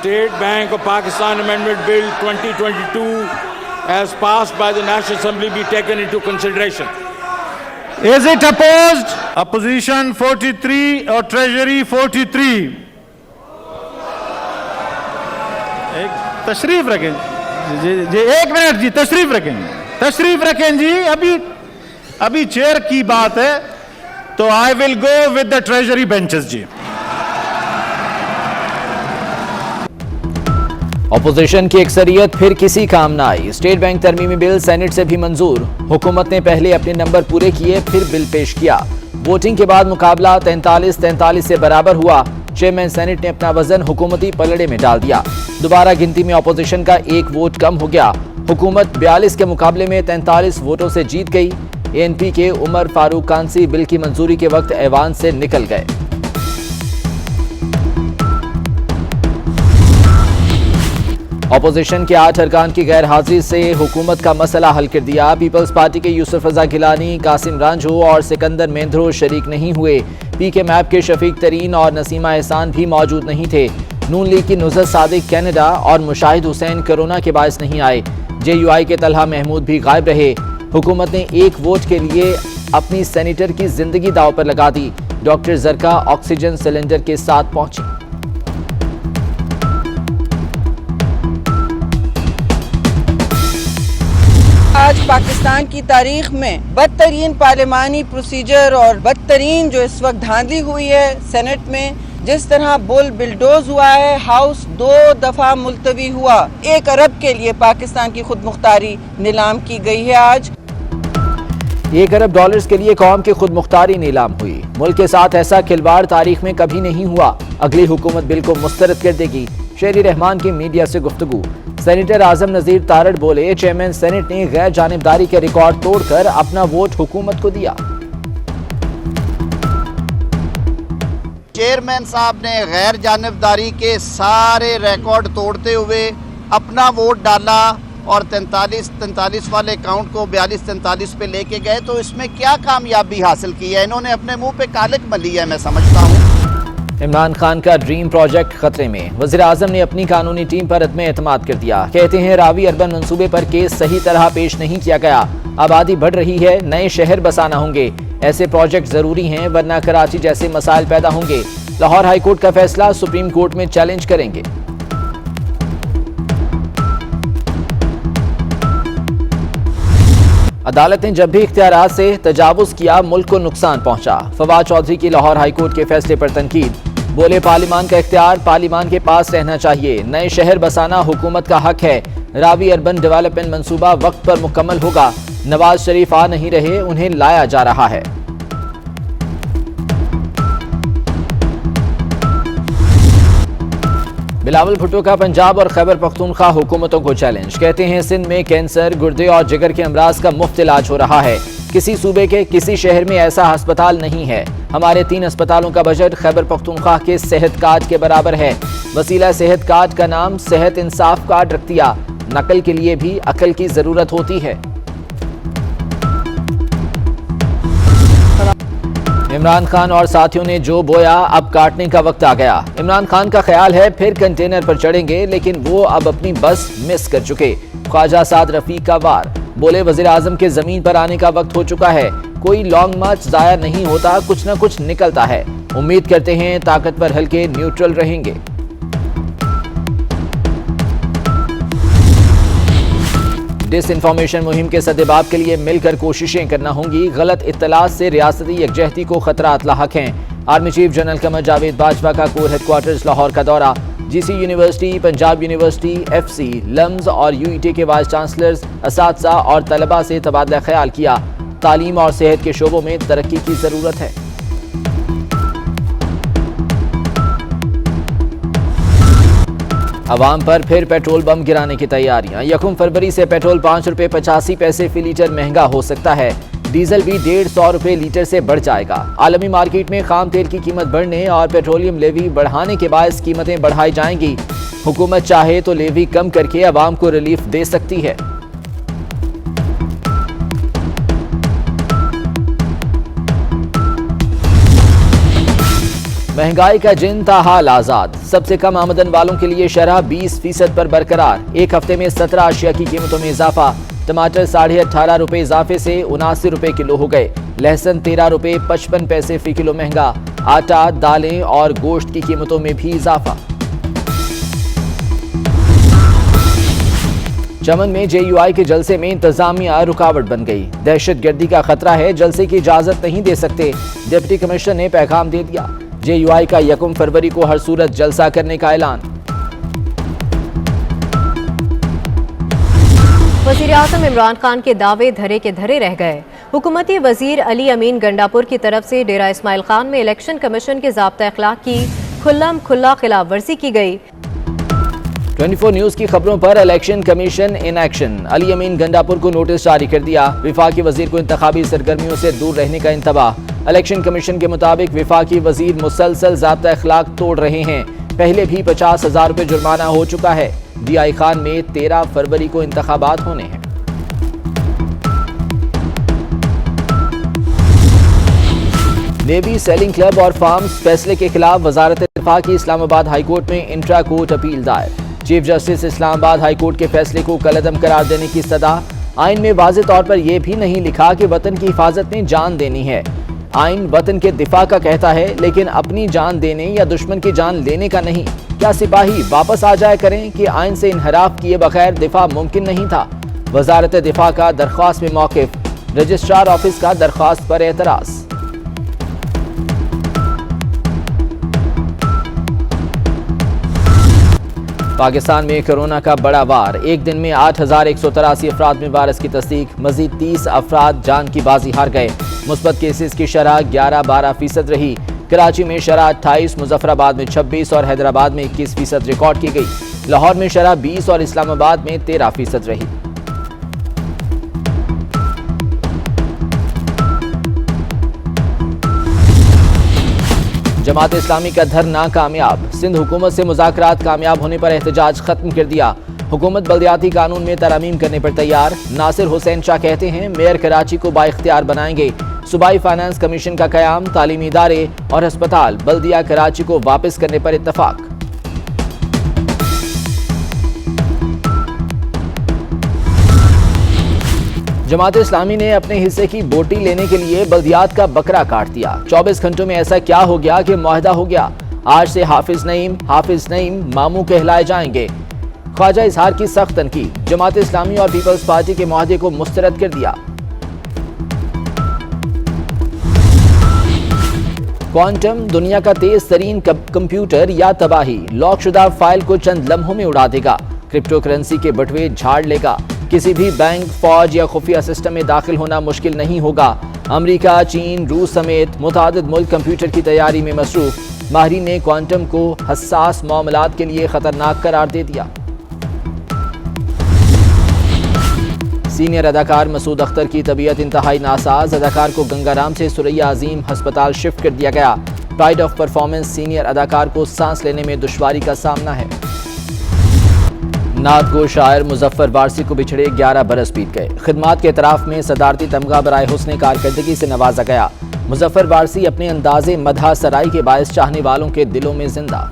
State Bank of Pakistan Amendment Bill 2022 as passed by the National Assembly be taken into consideration. Is it opposed? Opposition 43 or Treasury 43? तशरीफ रखें जी, एक minute जी, तशरीफ रखें जी। अभी chair की बात है, तो I will go with the treasury benches जी। ऑपोजिशन की अक्सरियत फिर किसी काम न आई। स्टेट बैंक तरमीमी बिल सेनेट से भी मंजूर। हुकूमत ने पहले अपने नंबर पूरे किए, फिर बिल पेश किया। वोटिंग के बाद मुकाबला 43-43 से बराबर हुआ। चेयरमैन सेनेट ने अपना वजन हुकूमती पलड़े में डाल दिया। दोबारा गिनती में ऑपोजिशन का एक वोट कम हो गया। हुकूमत 42 के मुकाबले में 43 वोटों से जीत गई। एएनपी के उमर फारूक कांसी बिल की मंजूरी के वक्त ऐवान से निकल गए। ऑपोजिशन के 8 अरकान की गैर हाजिरी से हुकूमत का मसला हल कर दिया। पीपल्स पार्टी के यूसुफ रजा गिलानी, कासिम रांझो और सिकंदर मेंद्रो शरीक नहीं हुए। पीके मैप के शफीक तरीन और नसीमा एहसान भी मौजूद नहीं थे। नून लीग की नुज़रत सादिक कनाडा और मुशाहिद हुसैन कोरोना के बायस नहीं आए। जेयूआई के तलहा महमूद भी गायब रहे। हुकूमत ने एक वोट के लिए अपनी सेनेटर की जिंदगी दांव पर लगा दी। डॉक्टर जरका ऑक्सीजन सिलेंडर के साथ पहुंची। आज पाकिस्तान की तारीख में बदतरीन पार्लिमानी प्रोसीजर और बदतरीन जो इस वक्त धांधली हुई है सेनेट में, जिस तरह बुल बिल्डोज हुआ है, हाउस 2 दफा मुलतवी हुआ। 1 अरब के लिए पाकिस्तान की खुद मुख्तारी नीलाम की गई है। आज $1 अरब के लिए कौम की खुद मुख्तारी नीलाम हुई। मुल्क के साथ ऐसा खिलवाड़ तारीख में कभी नहीं हुआ। अगली हुकूमत बिल को मुस्तरद कर देगी। शेरी रहमान की मीडिया से गुफ्तगू। सेनेटर आजम नजीर तारड़ बोले, चेयरमैन सेनेट ने गैर जानिबदारी के रिकॉर्ड तोड़कर अपना वोट हुकूमत को दिया। चेयरमैन साहब ने गैर जानिबदारी के सारे रिकॉर्ड तोड़ते हुए अपना वोट डाला और 43 वाले काउंट को 42-43 पे लेके गए। तो इसमें क्या कामयाबी हासिल की है? इन्होंने अपने मुंह पे कालिक मली है, मैं समझता हूँ। इमरान खान का ड्रीम प्रोजेक्ट खतरे में। वज़ीर आज़म ने अपनी कानूनी टीम पर अदम एतमाद कर दिया। कहते हैं रावी अर्बन मंसूबे पर केस सही तरह पेश नहीं किया गया। आबादी बढ़ रही है, नए शहर बसाना होंगे। ऐसे प्रोजेक्ट जरूरी हैं, वरना कराची जैसे मसाइल पैदा होंगे। लाहौर हाईकोर्ट का फैसला सुप्रीम कोर्ट में चैलेंज करेंगे। अदालत ने जब भी इख्तियारात से तजावुज किया, मुल्क को नुकसान पहुंचा। फवाद चौधरी की लाहौर हाईकोर्ट के फैसले पर तनकीद। बोले, पार्लिमान का इख्तियार पार्लिमान के पास रहना चाहिए। नए शहर बसाना हुकूमत का हक है। रावी अर्बन डेवलपमेंट मंसूबा वक्त पर मुकम्मल होगा। नवाज शरीफ आ नहीं रहे, उन्हें लाया जा रहा है। बिलावल भुट्टो का पंजाब और खैबर पख्तूनख्वा हुकूमतों को चैलेंज। कहते हैं सिंध में कैंसर, गुर्दे और जिगर के अमराज का मुफ्त इलाज हो रहा है। किसी सूबे के किसी शहर में ऐसा अस्पताल नहीं है। हमारे 3 अस्पतालों का बजट खैबर पख्तूनख्वा के सेहत कार्ड के बराबर है। वसीला सेहत कार्ड का नाम सेहत इंसाफ कार्ड रख दिया। नकल के लिए भी अकल की जरूरत होती है। इमरान खान और साथियों ने जो बोया, अब काटने का वक्त आ गया। इमरान खान का ख्याल है फिर कंटेनर पर चढ़ेंगे, लेकिन वो अब अपनी बस मिस कर चुके। ख्वाजा साद रफीक का वार। बोले, वजीर आजम के जमीन पर आने का वक्त हो चुका है। कोई लॉन्ग मार्च जाया नहीं होता, कुछ न कुछ निकलता है। उम्मीद करते हैं ताकतवर हल्के न्यूट्रल रहेंगे। डिसइंफॉर्मेशन मुहिम के सद्देबाब के लिए मिलकर कोशिशें करना होंगी। गलत इत्तलात से रियासती यकजहती को खतरात लाहक हैं। Army chief general Qamar Javed Bajwa का कोर हेडक्वार्टर्स लाहौर का दौरा। GC university, Punjab university, FC, LUMS और यूईटी के वाइस चांसलर्स, असातिज़ा और तलबा से तबादला ख्याल किया। तालीम और सेहत के शोबों में तरक्की की जरूरत है। अवाम पर फिर पेट्रोल बम गिराने की तैयारियां। 1 फरवरी से पेट्रोल 5 रुपये 85 पैसे फी लीटर महंगा हो सकता है। डीजल भी 150 रुपये लीटर से बढ़ जाएगा। आलमी मार्केट में खाम तेल की कीमत बढ़ने और पेट्रोलियम लेवी बढ़ाने के बायस कीमतें बढ़ाई जाएंगी। हुकूमत चाहे तो लेवी कम करके अवाम को रिलीफ दे सकती है। महंगाई का जिन ताहाल आजाद। सबसे कम आमदन वालों के लिए शरह 20% पर बरकरार। एक हफ्ते में 17 अशिया की कीमतों में इजाफा। टमाटर 18.5 रुपए इजाफे से 79 रुपए किलो हो गए। लहसुन 13 रुपए 55 पैसे फी किलो महंगा। आटा, दालें और गोश्त की कीमतों में भी इजाफा। चमन में JUI के जलसे में इंतजामिया रुकावट बन गई। दहशतगर्दी का खतरा है, जलसे की इजाजत नहीं दे सकते। डिप्टी कमिश्नर ने पैगाम दे दिया। JUI का 1 फरवरी को हर सूरत जलसा करने का ऐलान। वज़ीर-ए-आज़म इमरान खान के दावे धरे के धरे रह गए। हुकूमती वजीर अली अमीन गंडापुर की तरफ से डेरा इस्माइल खान में इलेक्शन कमीशन के ज़ाब्ता अखलाक की खुल्लम खुल्ला खिलाफ वर्जी की गई। 24 न्यूज की खबरों पर election commission in action. Ali Amin Gandapur को नोटिस जारी कर दिया। विफाकी वजीर को इंतखाबी सरगर्मियों से दूर रहने का इंतबाह। इलेक्शन कमीशन के मुताबिक विफाकी वजीर मुसलसल ज़ाब्ता अखलाक तोड़ रहे हैं। पहले भी 50,000 रुपये जुर्माना हो चुका है। DI खान में 13 फरवरी को इंतखाबात होने हैं। नेवी सेलिंग क्लब और फार्म्स फैसले के खिलाफ वजारत दिफा की इस्लामाबाद हाईकोर्ट में इंट्रा कोर्ट अपील दायर। चीफ जस्टिस इस्लामाबाद हाईकोर्ट के फैसले को कलअदम करार देने की सदा। आइन में वाज़ेह तौर पर यह भी नहीं लिखा कि वतन की हिफाजत में जान देनी है। आइन वतन के दिफा का कहता है, लेकिन अपनी जान देने या दुश्मन की जान लेने का नहीं। क्या सिपाही वापस आ जाया करें कि आइन से इनहराफ किए बगैर दिफा मुमकिन नहीं था। वजारत दिफा का दरख्वास्त में मौक़िफ़। रजिस्ट्रार ऑफिस का दरख्वास्त पर एतराज़। पाकिस्तान में कोरोना का बड़ा वार। एक दिन में 8,183 अफराद में वायरस की तस्दीक। मजीद 30 अफराद जान की बाजी हार गए। मुस्बत केसेस की शरह 11-12% रही। कराची में शरह 28, मुजफ्फराबाद में 26 और हैदराबाद में 21% रिकॉर्ड की गई। लाहौर में शरह 20 और इस्लामाबाद में 13% रही। जमात इस्लामी का धरना कामयाब। सिंध हुकूमत से मुज़ाकरात कामयाब होने पर एहतजाज खत्म कर दिया। हुकूमत बल्दियाती कानून में तरमीम करने पर तैयार। नासिर हुसैन शाह कहते हैं मेयर कराची को बाइख्तियार बनाएंगे। सूबाई फाइनेंस कमीशन का क़याम। तालीमी इदारे और अस्पताल बल्दिया कराची को वापस करने पर इत्तफाक। जमात इस्लामी ने अपने हिस्से की बोटी लेने के लिए बल्दियात का बकरा काट दिया। 24 घंटों में ऐसा क्या हो गया कि मुआहदा हो गया। आज से हाफिज नईम मामू कहलाए जाएंगे। ख्वाजा इजहार की सख्त तनकीद। जमात इस्लामी और पीपल्स पार्टी के मुआहदे को मुस्तरद कर दिया। क्वांटम दुनिया का तेज तरीन कंप्यूटर या तबाही। लॉकशुदा फाइल को चंद लम्हों में उड़ा देगा। क्रिप्टो करेंसी के बटवे झाड़ लेगा। किसी भी बैंक, फौज या खुफिया सिस्टम में दाखिल होना मुश्किल नहीं होगा। अमेरिका, चीन, रूस समेत मुतादिद मुल्क कंप्यूटर की तैयारी में मसरूफ। माहिरीन ने क्वांटम को हसास मामलात के लिए खतरनाक करार दे दिया। सीनियर अदाकार मसूद अख्तर की तबीयत इंतहाई नासाज। अदाकार को गंगाराम से सुरैया अजीम अस्पताल शिफ्ट कर दिया गया। प्राइड ऑफ परफॉर्मेंस सीनियर अदाकार को सांस लेने में दुश्वारी का सामना है। नात गो शायर मुजफ्फर वारसी को बिछड़े 11 बरस बीत गए। खिदमात के एतराफ में सदारती तमगा बराए हुस्ने कारकर्दगी से नवाजा गया। मुजफ्फर वारसी अपने अंदाजे मदहा सराई के बायस चाहने वालों के दिलों में जिंदा।